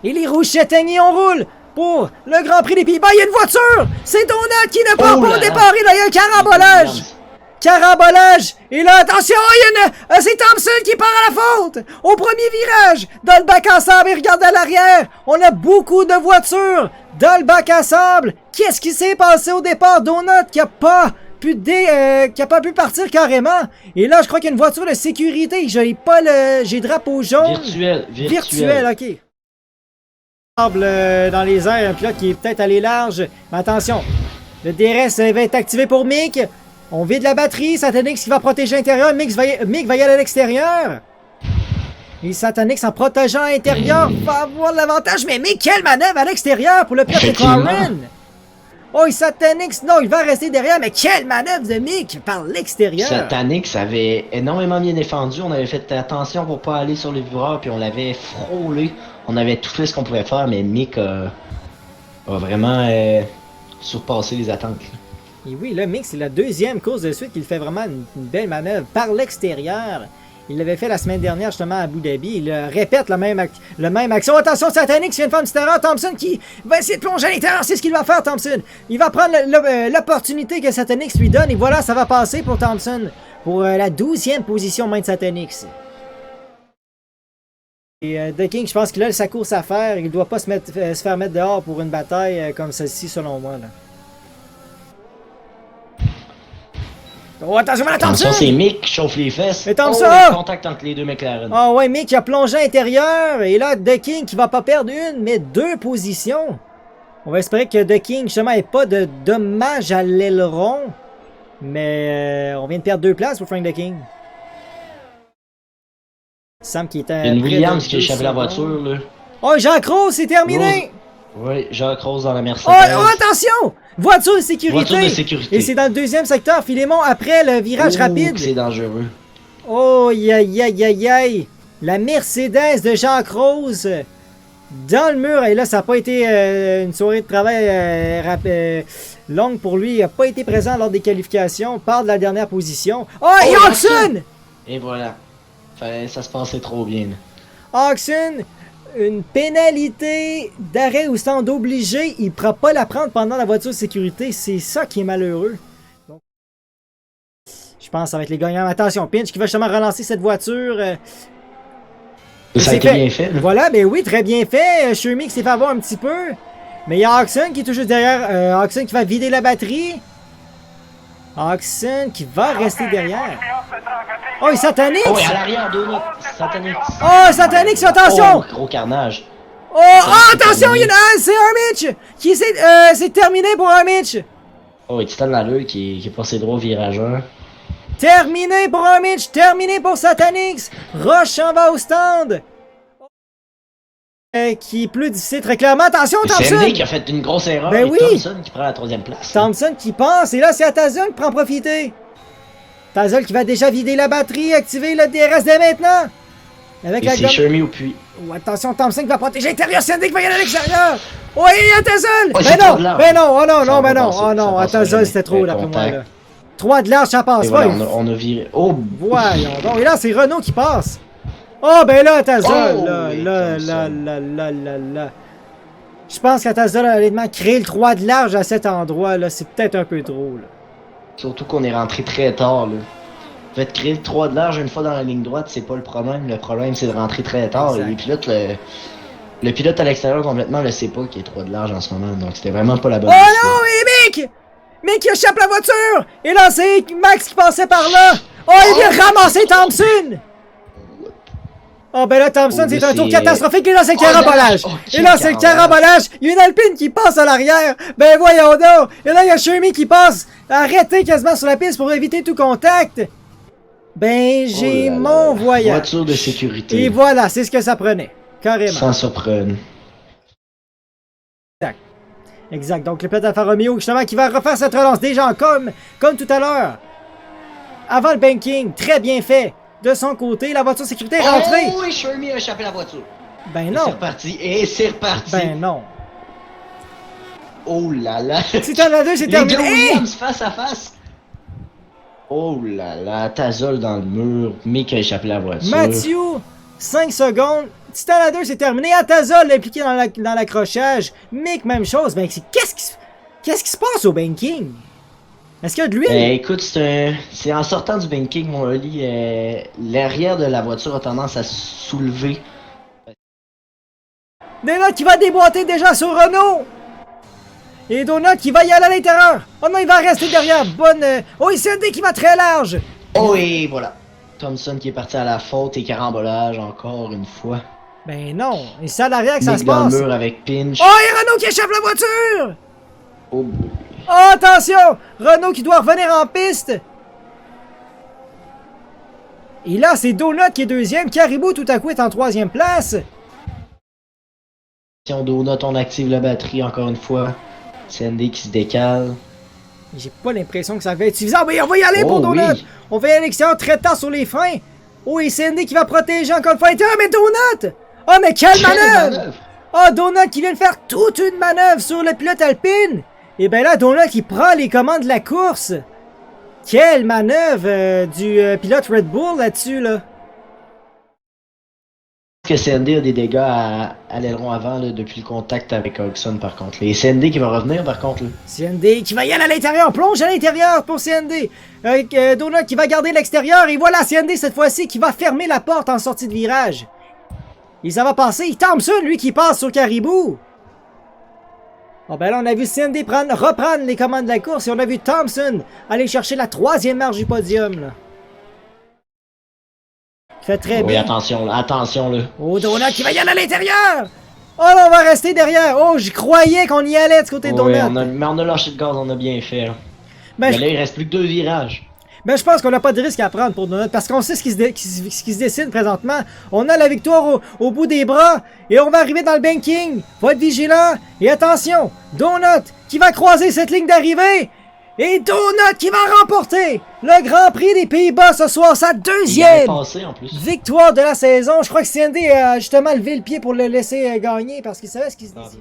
Et les rouges s'éteignent et on roule pour le Grand Prix des Pays-Bas. Il y a une voiture! C'est Donut qui n'a pas au départ. Et là, il y a un carambolage! Carambolage! Et là, attention, il y a une... c'est Thompson qui part à la faute! Au premier virage! Dans le bac à sable, et regarde à l'arrière! On a beaucoup de voitures dans le bac à sable! Qu'est-ce qui s'est passé au départ? Donut qui a pas pu partir carrément! Et là, je crois qu'il y a une voiture de sécurité. J'ai pas le... J'ai drapeau jaune. Virtuel, ok. Dans les airs, un pilote qui est peut-être allé large. Mais attention, le DRS va être activé pour Mick. On vide la batterie, Satanix qui va protéger l'intérieur, Mick va y aller à l'extérieur. Et Satanix en protégeant l'intérieur va avoir l'avantage, mais Mick, quelle manœuvre à l'extérieur pour le pilote de McLaren! Oh, et Satanix, non, il va rester derrière, mais quelle manœuvre de Mick par l'extérieur! Satanix avait énormément bien défendu, on avait fait attention pour pas aller sur le vireur, puis on l'avait frôlé. On avait tout fait ce qu'on pouvait faire, mais Mick a vraiment surpassé les attentes. Et oui, là, Mick, c'est la deuxième course de suite qu'il fait vraiment une belle manœuvre par l'extérieur. Il l'avait fait la semaine dernière, justement, à Abu Dhabi. Il répète le même action. Attention, Satanix vient de faire une petite erreur. Thompson qui va essayer de plonger à l'intérieur. C'est ce qu'il va faire, Thompson. Il va prendre l'opportunité que Satanix lui donne. Et voilà, ça va passer pour Thompson. Pour la 12e position, main de Satanix. Et The King, je pense qu'il a sa course à faire. Il ne doit pas se faire mettre dehors pour une bataille comme celle-ci, selon moi. Là. Oh, attention, attention, c'est Mick qui chauffe les fesses. Et Thompson! Contact entre les deux McLaren. Ah ouais, Mick a plongé à l'intérieur. Et là, The King qui va pas perdre une, mais deux positions. On va espérer que The King, justement, n'ait pas de dommage à l'aileron. Mais on vient de perdre deux places pour Frank The King. Sam qui était... Une Williams qui échappe la voiture, là. Oh, Jean Cross, c'est terminé! Oui, Jean Cross dans la Mercedes. Oh, attention! Voiture de sécurité! Et c'est dans le deuxième secteur, Philémon, après le virage rapide. C'est dangereux. Oh, aïe! La Mercedes de Jean Cross dans le mur. Et là, ça n'a pas été une soirée de travail longue pour lui. Il n'a pas été présent lors des qualifications. On parle de la dernière position. Oh, et Oxen! Et voilà. Ça se passait trop bien. Oxen, une pénalité d'arrêt au stand obligé. Il ne pourra pas la prendre pendant la voiture de sécurité. C'est ça qui est malheureux. Donc, je pense que ça va être les gagnants. Attention, Pinch qui va justement relancer cette voiture. Ça a été bien fait. Là. Voilà, mais oui, très bien fait. Shermy qui s'est fait avoir un petit peu. Mais il y a Oxen qui est toujours derrière. Oxen qui va vider la batterie. Oxen qui va rester derrière. Oh, et Satanix! Oh, et à l'arrière, Donut. Satanix. Oh, Satanix, attention! Oh, gros carnage. Oh, attention, il y en a un, c'est Armich! Qui c'est terminé pour Armich! Oh, et Titan Lalleux qui est passé droit au virage 1. Terminé pour Armich, terminé pour Satanix! Roche en va au stand! Qui est plus difficile, très clairement. Attention, Thompson! C'est MD qui a fait une grosse erreur. Ben et oui! Thompson qui prend la 3e place. Thompson qui passe, et là, c'est Atazol qui prend profiter. Atazol qui va déjà vider la batterie, activer le DRS dès maintenant. Avec et c'est Shermy au puits. Oh, attention, Thompson qui va protéger l'intérieur, c'est MD qui va y aller à l'extérieur. Oui, Atazol! Oh, ben non, oh non, Atazol, c'était trop, là, pour moi, là. 3 de large, ça passe pas. Voilà, on a viré. Oh! Voyons donc. Et là, c'est Renault qui passe. Oh, ben là, Atazol, là. Je pense qu'Atazol a honnêtement créé le 3 de large à cet endroit, là. C'est peut-être un peu trop, là. Surtout qu'on est rentré très tard, là. En fait, créer le 3 de large une fois dans la ligne droite, c'est pas le problème. Le problème, c'est de rentrer très tard. Exact. Et le pilote à l'extérieur, complètement, ne sait pas qu'il y a 3 de large en ce moment. Donc, c'était vraiment pas la bonne idée. Oh non, et Mick! Mick qui échappe la voiture! Et là, c'est Max qui passait par là! Oh, il vient ramasser Thompson! Oh, ben là, Thompson, c'est un tour catastrophique. Et là, c'est le carambolage. Et là, c'est le carambolage. Il y a une Alpine qui passe à l'arrière. Ben voyons donc. Et là, il y a Shermy qui passe arrêté quasiment sur la piste pour éviter tout contact. Ben, j'ai mon voyage. Voiture de sécurité. Et voilà, c'est ce que ça prenait. Carrément. Sans surprendre. Exact. Donc, le pilote Alfa Romeo, justement, qui va refaire cette relance. Déjà, comme tout à l'heure. Avant le banking. Très bien fait. De son côté, la voiture de sécurité est rentrée. Oh, et Shermy a échappé la voiture. Ben non. C'est reparti. Ben non. Oh là là. C'est un à deux, c'est terminé. Williams face à face. Oh là là. Tazol dans le mur. Mick a échappé la voiture. Mathieu 5 secondes. Titan à 2, c'est terminé. Atazol impliqué dans l'accrochage. Mick, même chose. Ben, qu'est-ce qui se passe au banking? Est-ce qu'il y a de l'huile? Écoute, c'est en sortant du banking, mon Oli, l'arrière de la voiture a tendance à se soulever. Donut qui va déboîter déjà sur Renault. Et Donut qui va y aller à l'intérieur. Oh non, il va rester derrière. Bonne... Oh, et CND qui va très large. Oh, et voilà. Thompson qui est parti à la faute et carambolage encore une fois. Ben non, et c'est à l'arrière que ça Mick se dans passe. le mur avec Pinch. Oh, et Renault qui échappe la voiture. Oh, Oh, attention! Renault qui doit revenir en piste. Et là, c'est Donut qui est deuxième. Caribou, tout à coup, est en troisième place. Si on Donut, on active la batterie encore une fois. CND qui se décale. J'ai pas l'impression que ça va être suffisant. Mais on va y aller pour Donut. Oui. On va y aller à l'extérieur très tard sur les freins. Oh, et CND qui va protéger encore une fois. Ah, mais Donut! Oh, mais quelle manœuvre! Oh, Donut qui vient de faire toute une manœuvre sur le pilote alpine. Et ben là, Donut qui prend les commandes de la course. Quelle manœuvre du pilote Red Bull là-dessus, là. Que CND a des dégâts à l'aileron avant là, depuis le contact avec Hodgson par contre. Et CND qui va revenir par contre. Là. CND qui va y aller à l'intérieur, plonge à l'intérieur pour CND. Donut qui va garder l'extérieur et voilà CND cette fois-ci qui va fermer la porte en sortie de virage. Et ça va passer. Thompson, lui qui passe sur Caribou. Oh ben là on a vu CND reprendre les commandes de la course et on a vu Thompson aller chercher la 3e marche du podium. Là. Fait très bien. Oui, attention là, attention là. Oh, Donut qui va y aller à l'intérieur! Oh là, on va rester derrière! Oh, j'y croyais qu'on y allait de ce côté de Donut! Mais on a lâché le gaz, on a bien fait. Là. Ben, mais là, il reste plus que 2 virages. Ben, je pense qu'on n'a pas de risque à prendre pour Donut parce qu'on sait ce qui se dessine présentement. On a la victoire au bout des bras et on va arriver dans le banking. Faut être vigilant et attention, Donut qui va croiser cette ligne d'arrivée et Donut qui va remporter le Grand Prix des Pays-Bas ce soir, sa 2e victoire de la saison. Je crois que CND a justement levé le pied pour le laisser gagner parce qu'il savait ce qu'il se disait.